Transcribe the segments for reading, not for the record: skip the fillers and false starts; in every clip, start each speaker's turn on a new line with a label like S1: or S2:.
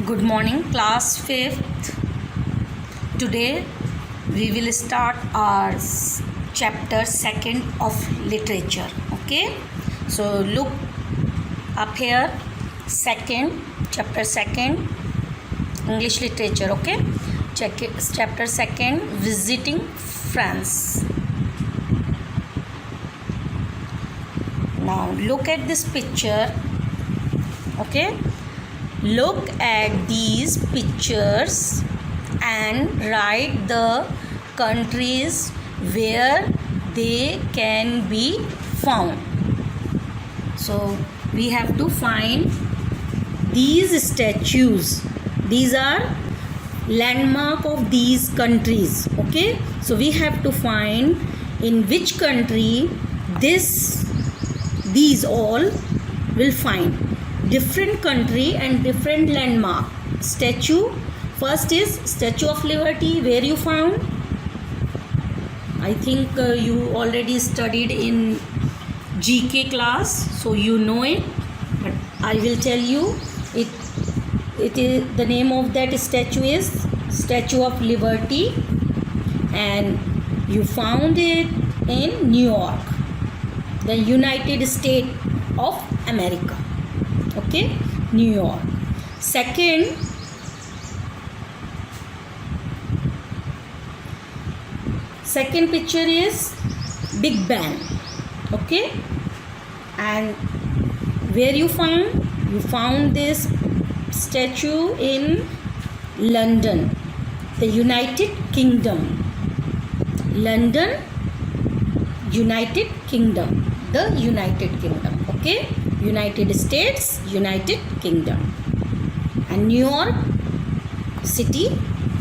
S1: Good morning, class 5th. Today we will start our chapter 2nd of literature. Okay, so look up here, chapter 2nd, English literature. Okay, check it, chapter 2nd, visiting France. Now look at this picture. Okay, look at these pictures and write the countries where they can be found. So we have to find these statues. These are landmark of these countries. Okay, so we have to find in which country these all will find. Different country and different landmark. Statue, first is Statue of Liberty. Where you found? I think you already studied in GK class, so you know it, but I will tell you it is the name of that statue is Statue of Liberty, and you found it in New York, the United States of America. Okay, New York. Second picture is Big Ben. Okay, and where you found this statue in London, the United Kingdom. London, United Kingdom, the United Kingdom. Okay, United States, United Kingdom, and New York City,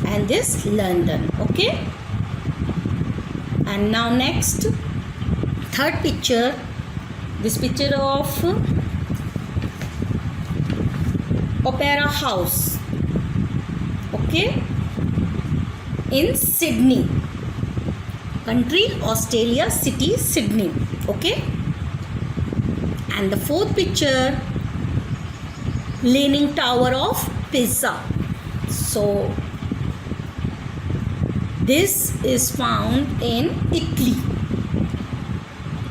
S1: and this London. Okay, and now next, third picture, this picture of Opera House. Okay, in Sydney, country Australia, city Sydney. Okay, and the fourth picture, Leaning Tower of Pisa. So this is found in Italy.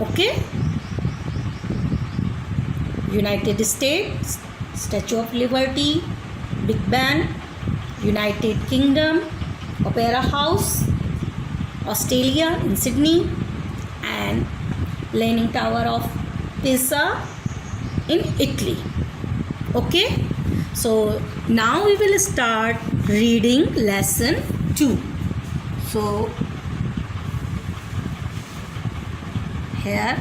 S1: Okay, United States, Statue of Liberty, Big Ben, United Kingdom, Opera House, Australia in Sydney, and Leaning Tower of Pisa in Italy. Okay, so now we will start reading lesson 2. So here,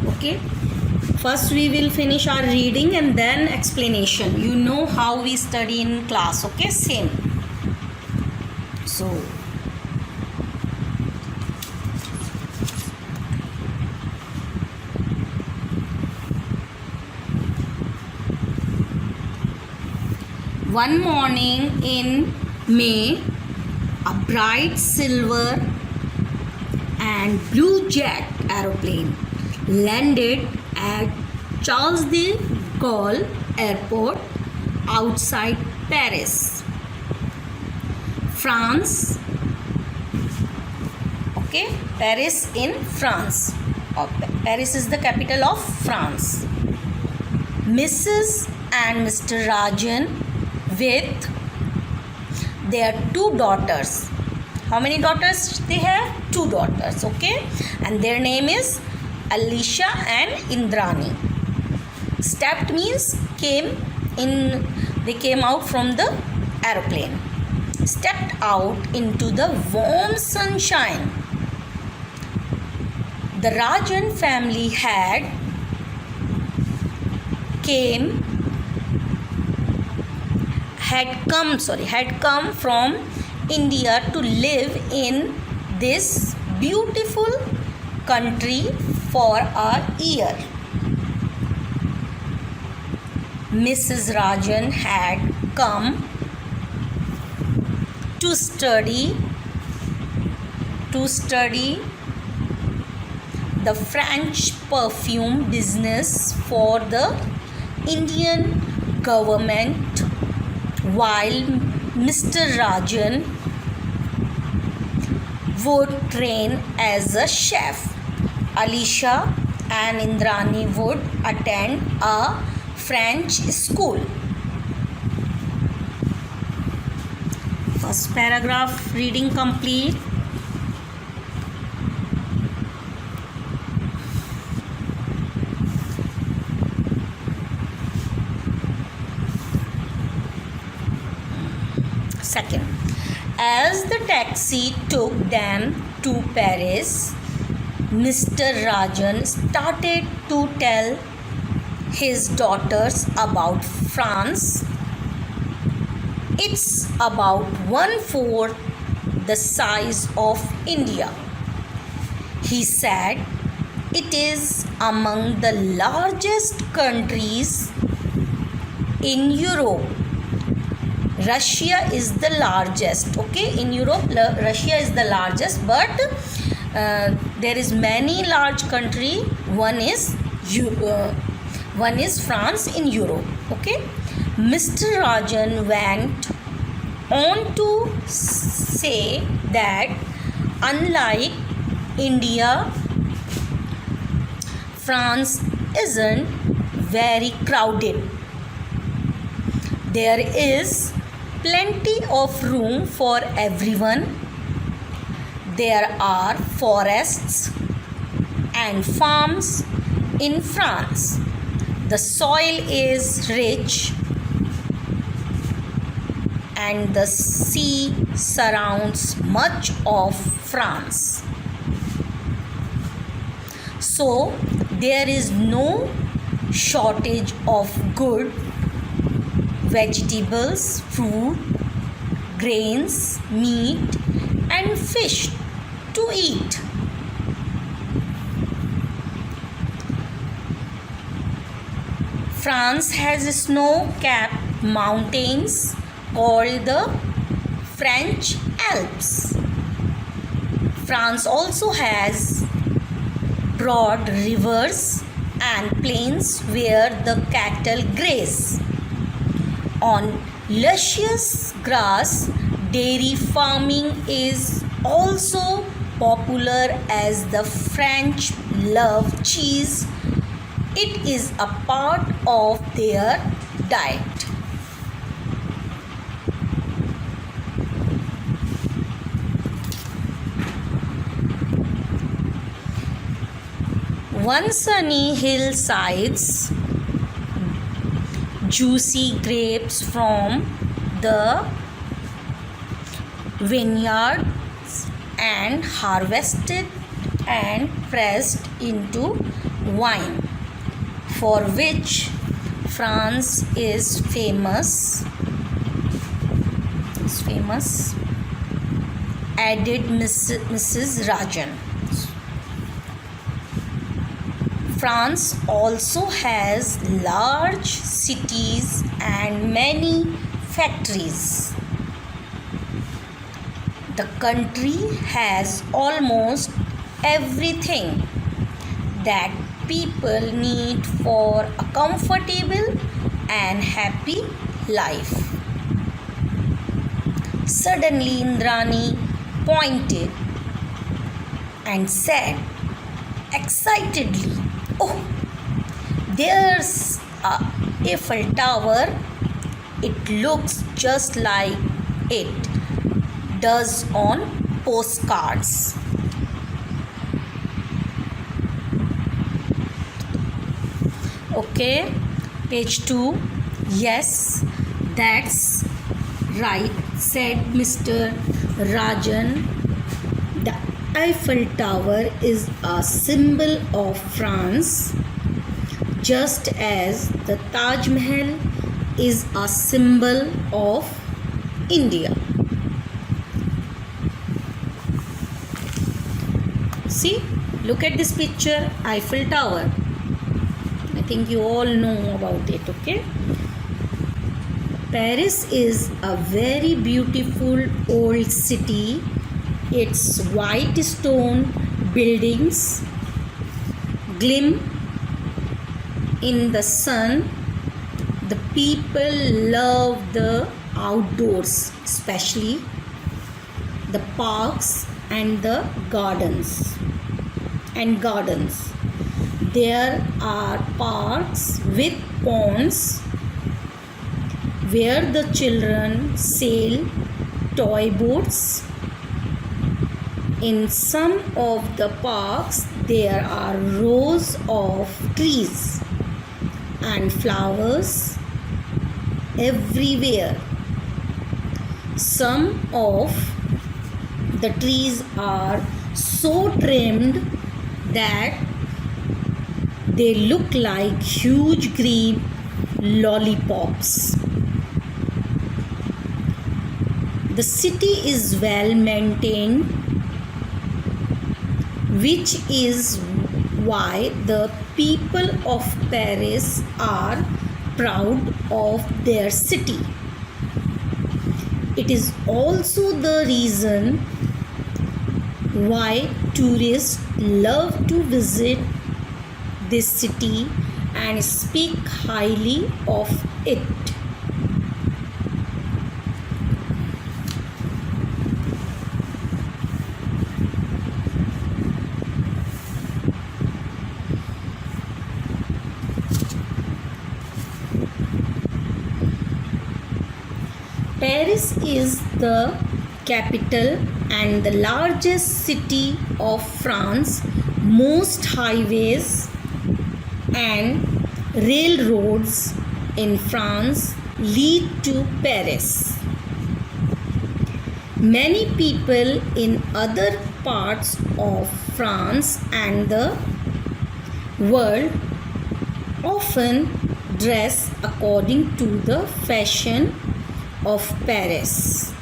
S1: okay, first we will finish our reading and then explanation. You know how we study in class. Okay, same. So one morning in May, a bright silver and blue jet aeroplane landed at Charles de Gaulle Airport outside Paris, France. Okay, Paris in France. Paris is the capital of France. Mrs. and Mr. Rajan with their 2 daughters. How many daughters they have? 2 daughters. Okay, and their name is Alicia and Indrani. Stepped means they came out from the aeroplane. Stepped out into the warm sunshine. The Rajan family had come from India to live in this beautiful country for a year. Mrs. Rajan had come to study the French perfume business for the Indian government while Mr. Rajan would train as a chef. Alicia and Indrani would attend a French school. First paragraph reading complete. Second, as the taxi took them to Paris, Mr. Rajan started to tell his daughters about France. It's about 1/4 the size of India. He said it is among the largest countries in Europe. Russia is the largest. Okay, in Europe, Russia is the largest, but there is many large country. One is France in Europe. Okay, Mr. Rajan went on to say that unlike India, France isn't very crowded. There is plenty of room for everyone. There are forests and farms in France. The soil is rich and the sea surrounds much of France. So there is no shortage of good vegetables, fruit, grains, meat, and fish to eat. France has snow-capped mountains called the French Alps. France also has broad rivers and plains where the cattle graze. On luscious grass, dairy farming is also popular as the French love cheese. It is a part of their diet. One sunny hillsides, juicy grapes from the vineyards and harvested and pressed into wine, for which France is famous, added Mrs. Rajan. France also has large cities and many factories. The country has almost everything that people need for a comfortable and happy life. Suddenly, Indrani pointed and said excitedly, "Oh, there's a Eiffel Tower. It looks just like it does on postcards." Okay, page 2. Yes, that's right, said Mr. Rajan. The Eiffel Tower is a symbol of France, just as the Taj Mahal is a symbol of India. See, look at this picture, Eiffel Tower. I think you all know about it, okay? Paris is a very beautiful old city. Its white stone buildings gleam in the sun The people love the outdoors, especially the parks and the gardens. There are parks with ponds where the children sail toy boats. In some of the parks, there are rows of trees and flowers everywhere. Some of the trees are so trimmed that they look like huge green lollipops. The city is well maintained, which is why the people of Paris are proud of their city. It is also the reason why tourists love to visit this city and speak highly of it. Paris is the capital and the largest city of France. Most highways and railroads in France lead to Paris. Many people in other parts of France and the world often dress according to the fashion of Paris.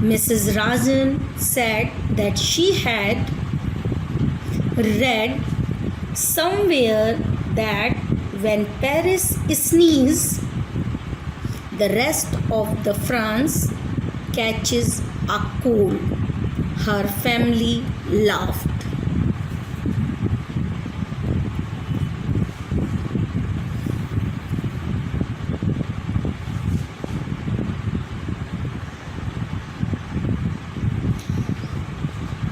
S1: Mrs. Rajan said that she had read somewhere that when Paris sneezes, the rest of the France catches a cold. Her family laughed.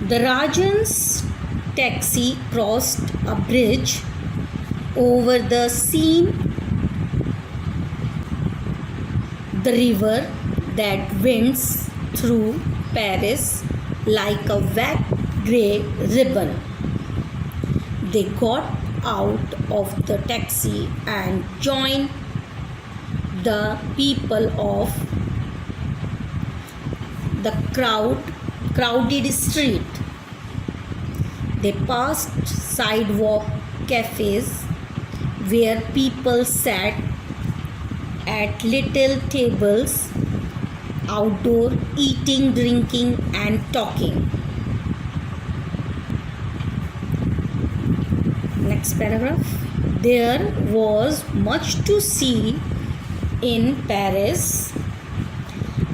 S1: The Rajan's taxi crossed a bridge over the Seine, the river that winds through Paris like a wet grey ribbon. They got out of the taxi and joined the people of the crowded street. They passed sidewalk cafes where people sat at little tables outdoor, eating, drinking, and talking. Next paragraph. There was much to see in Paris,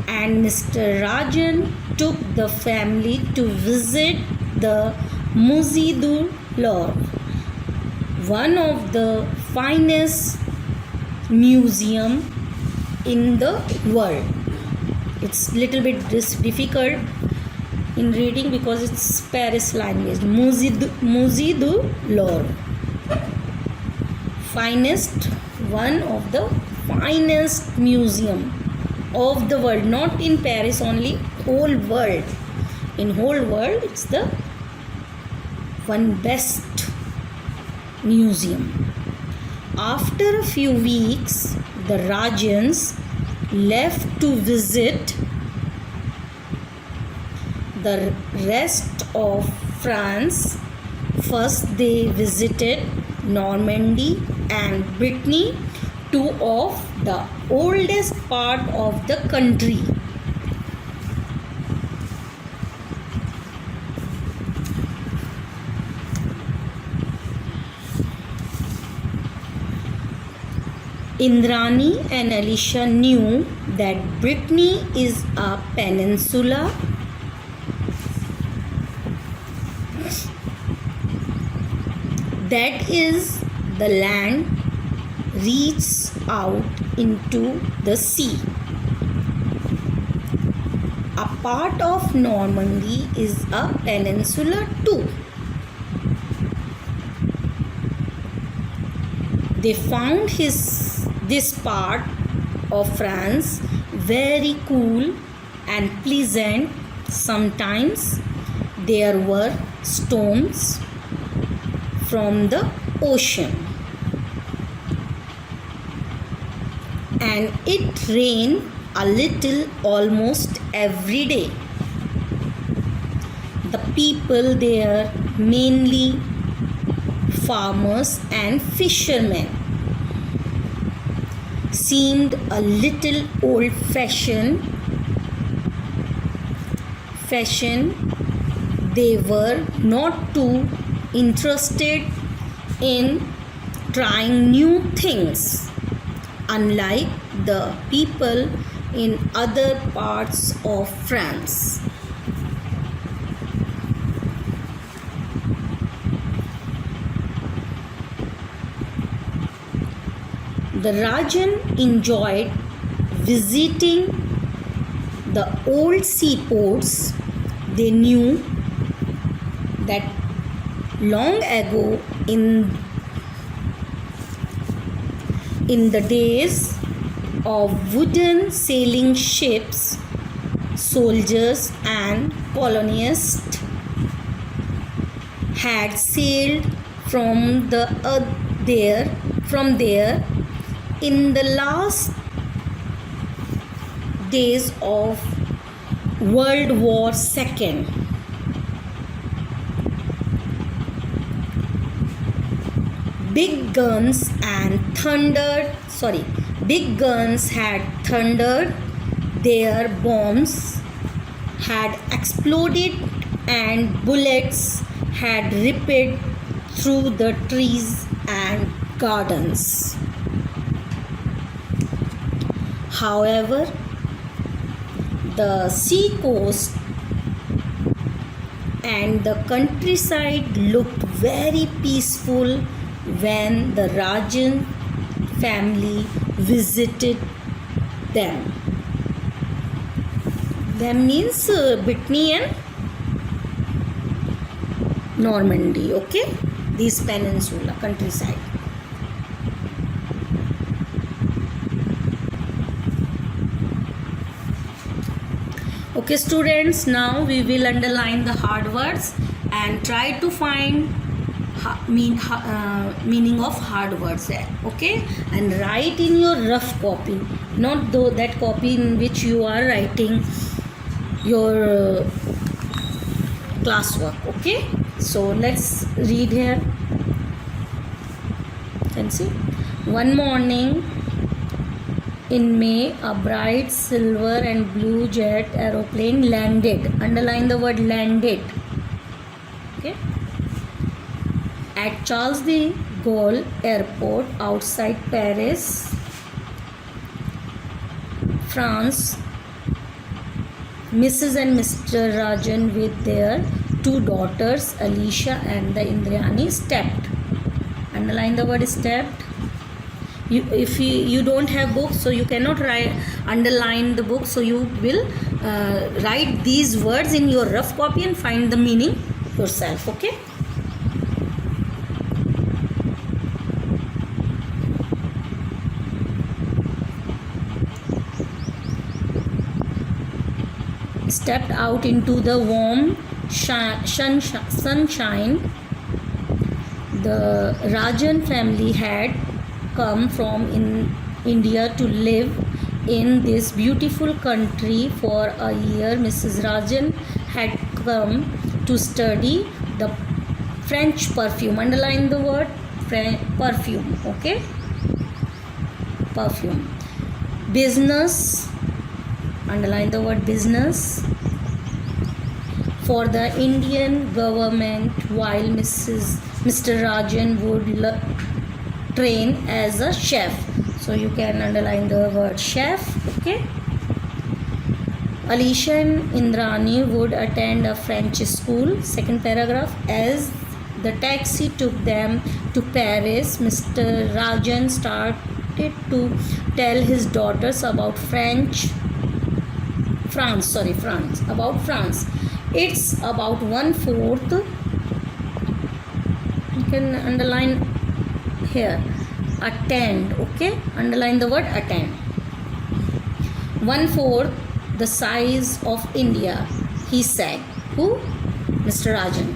S1: and Mr. Rajan took the family to visit the Musée du Louvre, one of the finest museum in the world. It's little bit difficult in reading because it's Paris language. Musée du Louvre, finest, one of the finest museum of the world, not in Paris only, whole world. In whole world, it's the one best museum. After a few weeks, the Rajans left to visit the rest of France. First, they visited Normandy and Brittany, two of the oldest part of the country. Indrani and Alicia knew that Brittany is a peninsula that is the land reaches out into the sea. A part of Normandy is a peninsula too. They found this part of France very cool and pleasant. Sometimes there were storms from the ocean, and it rained a little almost every day. The people there, mainly farmers and fishermen, seemed a little old-fashioned. They were not too interested in trying new things, unlike the people in other parts of France. The Rajan enjoyed visiting the old seaports. They knew that long ago in the days of wooden sailing ships, soldiers and colonists had sailed from there in the last days of World War II. Big guns had thundered, their bombs had exploded, and bullets had ripped through the trees and gardens. However, the sea coast and the countryside looked very peaceful when the Rajan family visited them. Them means Brittany and Normandy, okay? This peninsula, countryside. Okay students, now we will underline the hard words and try to find meaning of hard words there, okay? And write in your rough copy, not that copy in which you are writing your classwork, okay? So let's read here. You can see, one morning in May, a bright silver and blue jet aeroplane landed. Underline the word landed. Okay. At Charles de Gaulle Airport outside Paris, France. Mrs. and Mr. Rajan with their two daughters, Alicia and the Indriani, stepped. Underline the word stepped. If you don't have books, so you cannot underline the book, so you will write these words in your rough copy and find the meaning yourself, okay? Stepped out into the warm sunshine. The Rajan family had come from India to live in this beautiful country for a year. Mrs. Rajan had come to study the French perfume. Underline the word perfume, okay? Perfume. Business. Underline the word business. For the Indian government, while Mr. Rajan would train as a chef. So you can underline the word chef, okay? Alicia and Indrani would attend a French school. Second paragraph, as The taxi took them to Paris. Mr. Rajan started to tell his daughters about France. About France. It's about 1/4. You can underline here. Attend. Okay, underline the word attend. 1/4 the size of India, he said. Who? Mr. Rajan.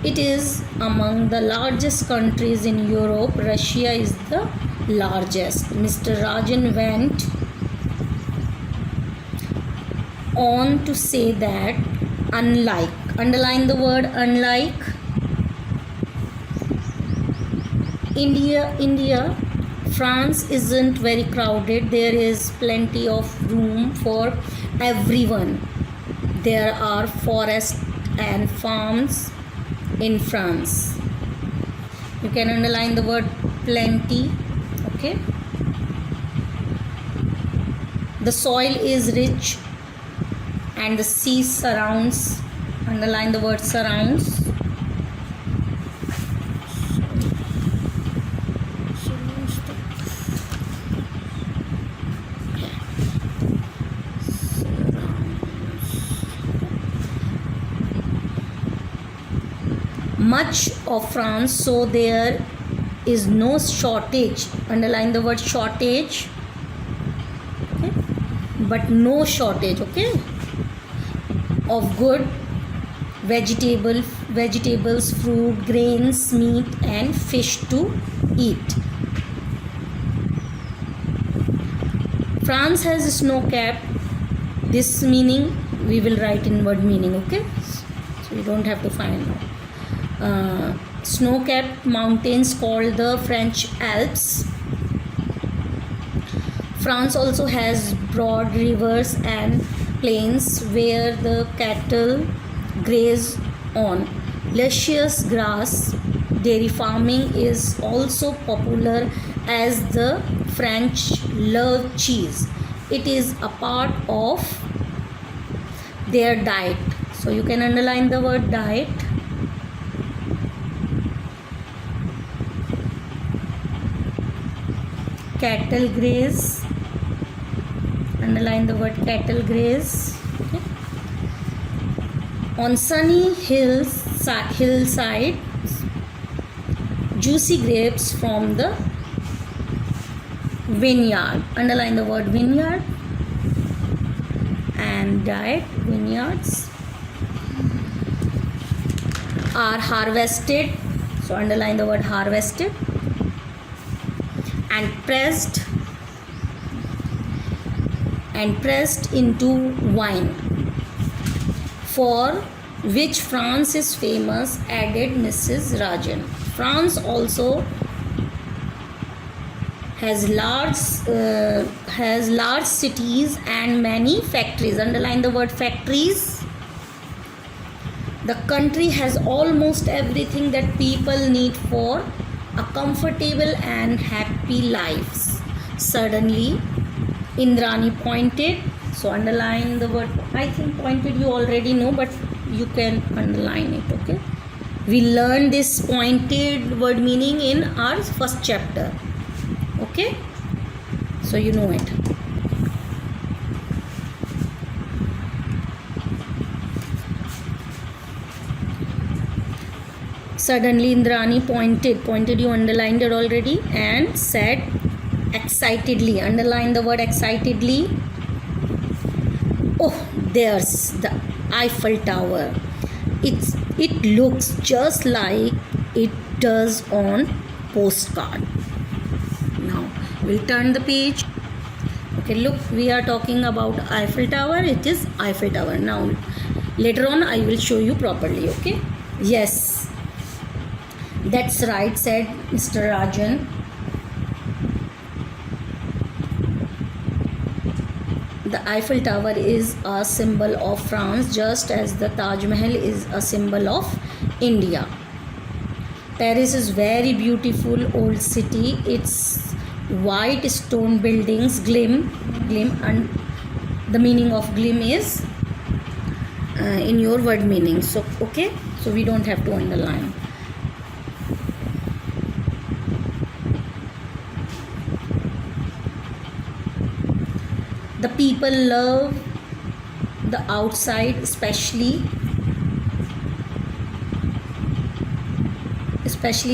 S1: It is among the largest countries in Europe. Russia is the largest. Mr. Rajan went on to say that unlike, underline the word unlike, India, France isn't very crowded. There is plenty of room for everyone. There are forests and farms in France. You can underline the word plenty. Okay. The soil is rich and the sea surrounds. Underline the word surrounds. Much of France, so there is no shortage. Underline the word shortage. Okay, but no shortage. Okay, of good vegetables, fruit, grains, meat, and fish to eat. France has snow cap. This meaning we will write in word meaning. Okay, so you don't have to find out. Snow-capped mountains called the French Alps. France also has broad rivers and plains where the cattle graze on. Luscious grass. Dairy farming is also popular as the French love cheese. It is a part of their diet. So you can underline the word diet. Cattle graze. Underline the word cattle graze. Okay. On sunny hillsides, juicy grapes from the vineyard. Underline the word vineyard. And diet, vineyards are harvested. So underline the word harvested. And pressed into wine, for which France is famous, added Mrs. Rajan. France also has large cities and many factories. Underline the word factories. The country has almost everything that people need for a comfortable and happy lives. Suddenly, Indrani pointed. So underline the word. I think pointed you already know, but you can underline it. Okay. We learned this pointed word meaning in our first chapter. Okay. So you know it. Suddenly Indrani pointed you underlined it already, and said excitedly. Underline the word excitedly. Oh, there's the Eiffel Tower. It looks just like it does on postcard. Now we'll turn the page. Okay, look, we are talking about Eiffel Tower. It is Eiffel Tower. Now later on I will show you properly. Okay. Yes, that's right, said Mr. Rajan. The Eiffel Tower is a symbol of France, just as the Taj Mahal is a symbol of India. Paris is very beautiful old city. Its white stone buildings gleam, and the meaning of gleam is in your word meaning. So okay, so we don't have to underline. people love the outside, especially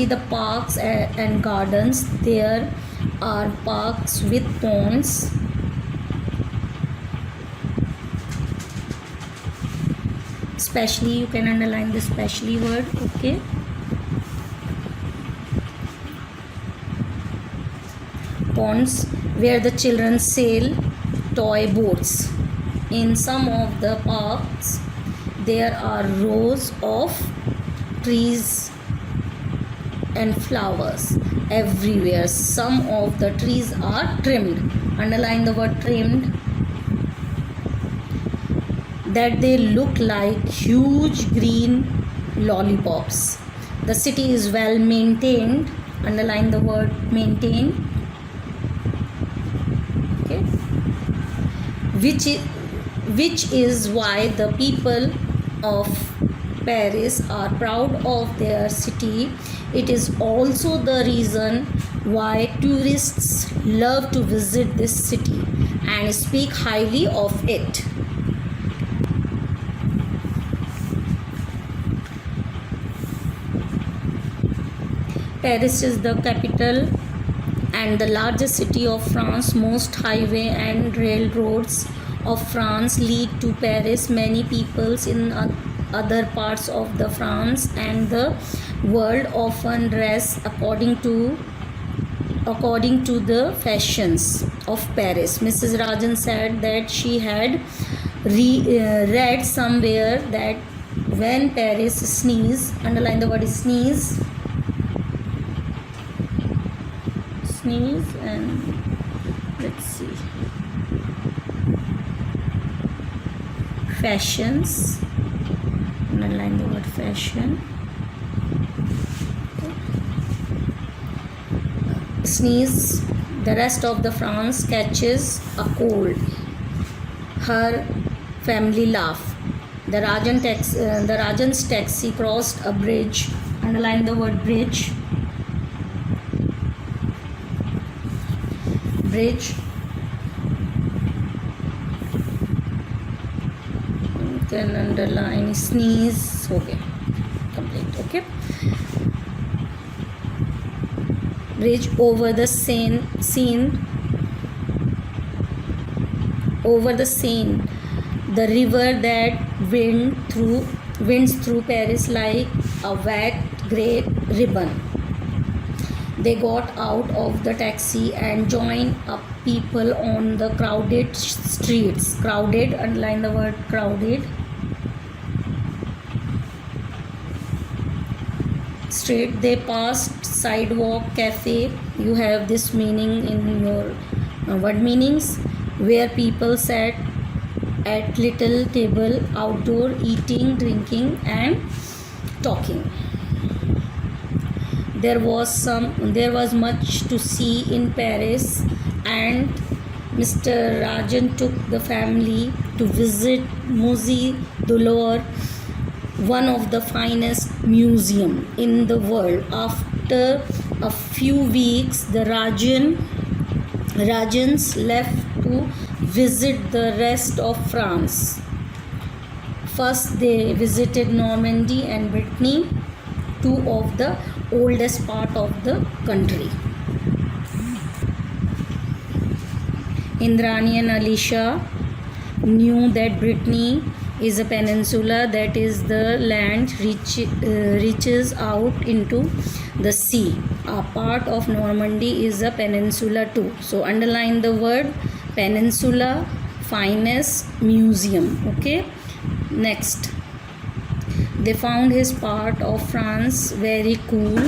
S1: the parks and gardens. There are parks with ponds, especially, you can underline the especially word. Okay, ponds where the children sail toy boats. In some of the parks there are rows of trees and flowers everywhere. Some of the trees are trimmed. Underline the word trimmed. That they look like huge green lollipops. The city is well maintained. Underline the word maintained. Okay, which is why the people of Paris are proud of their city. It is also the reason why tourists love to visit this city and speak highly of it. Paris is the capital and the largest city of France. Most highway and railroads of France lead to Paris. Many peoples in other parts of the France and the world often dress according to the fashions of Paris. Mrs. Rajan said that she had read somewhere that when Paris sneeze, underline the word sneeze, and let's see, fashions, underline the word fashion, sneeze, the rest of the France catches a cold. Her family laugh. The Rajan's taxi crossed a bridge. Underline the word bridge. Bridge. Then underline sneeze. Okay, complete. Okay. Bridge over the Seine. Over the Seine, the river that winds through Paris like a wet grey ribbon. They got out of the taxi and joined up people on the crowded streets. Crowded, underline the word crowded. Street. They passed sidewalk, cafe. You have this meaning in your word meanings, where people sat at little table outdoor eating, drinking and talking. There was much to see in Paris, and Mr. Rajan took the family to visit Musée de l'Or, one of the finest museum in the world. After a few weeks, the Rajans left to visit the rest of France. First, they visited Normandy and Brittany, two of the oldest part of the country. Indrani and Alisha knew that Brittany is a peninsula, that is the land reaches out into the sea. A part of Normandy is a peninsula too. So underline the word peninsula, finest museum. Okay, next. They found his part of France very cool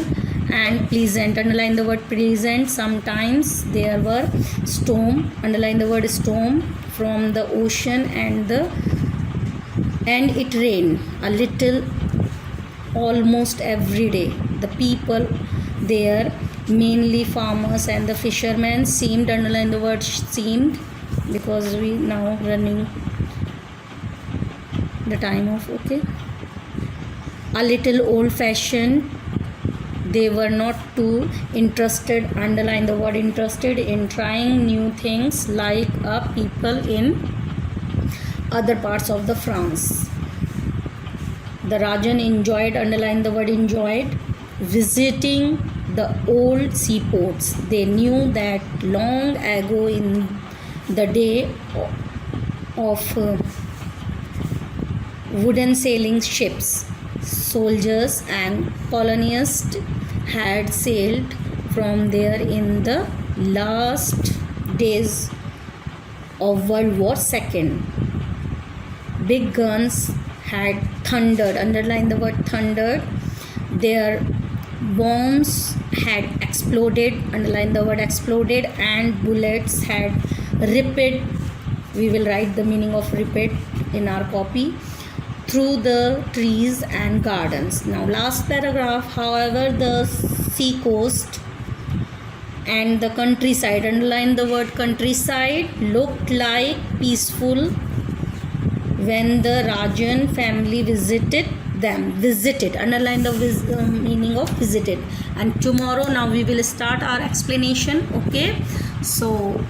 S1: and pleasant. Underline the word pleasant. Sometimes there were storm. Underline the word storm from the ocean, and it rained a little almost every day. The people there, mainly farmers and the fishermen, seemed, underline the word seemed, because we now running the time of, okay, a little old fashioned. they were not too interested, underline the word interested, in trying new things like people in other parts of the France. The Rajan enjoyed, underline the word enjoyed, visiting the old seaports. They knew that long ago in the day of wooden sailing ships, soldiers and colonists had sailed from there in the last days of World War II. Big guns had thundered, underline the word thundered. Their bombs had exploded, underline the word exploded, and bullets had ripped, we will write the meaning of ripped in our copy, through the trees and gardens. Now last paragraph, however, the sea coast and the countryside, underline the word countryside, looked like peaceful when the Rajan family visited them. Visited, underline the meaning of visited. And tomorrow now we will start our explanation. Okay, so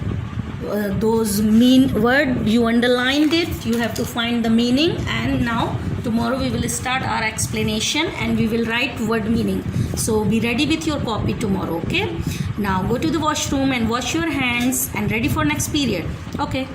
S1: those mean word you underlined it, you have to find the meaning, and now tomorrow we will start our explanation and we will write word meaning. So be ready with your copy tomorrow. Okay, now go to the washroom and wash your hands and ready for next period. Okay.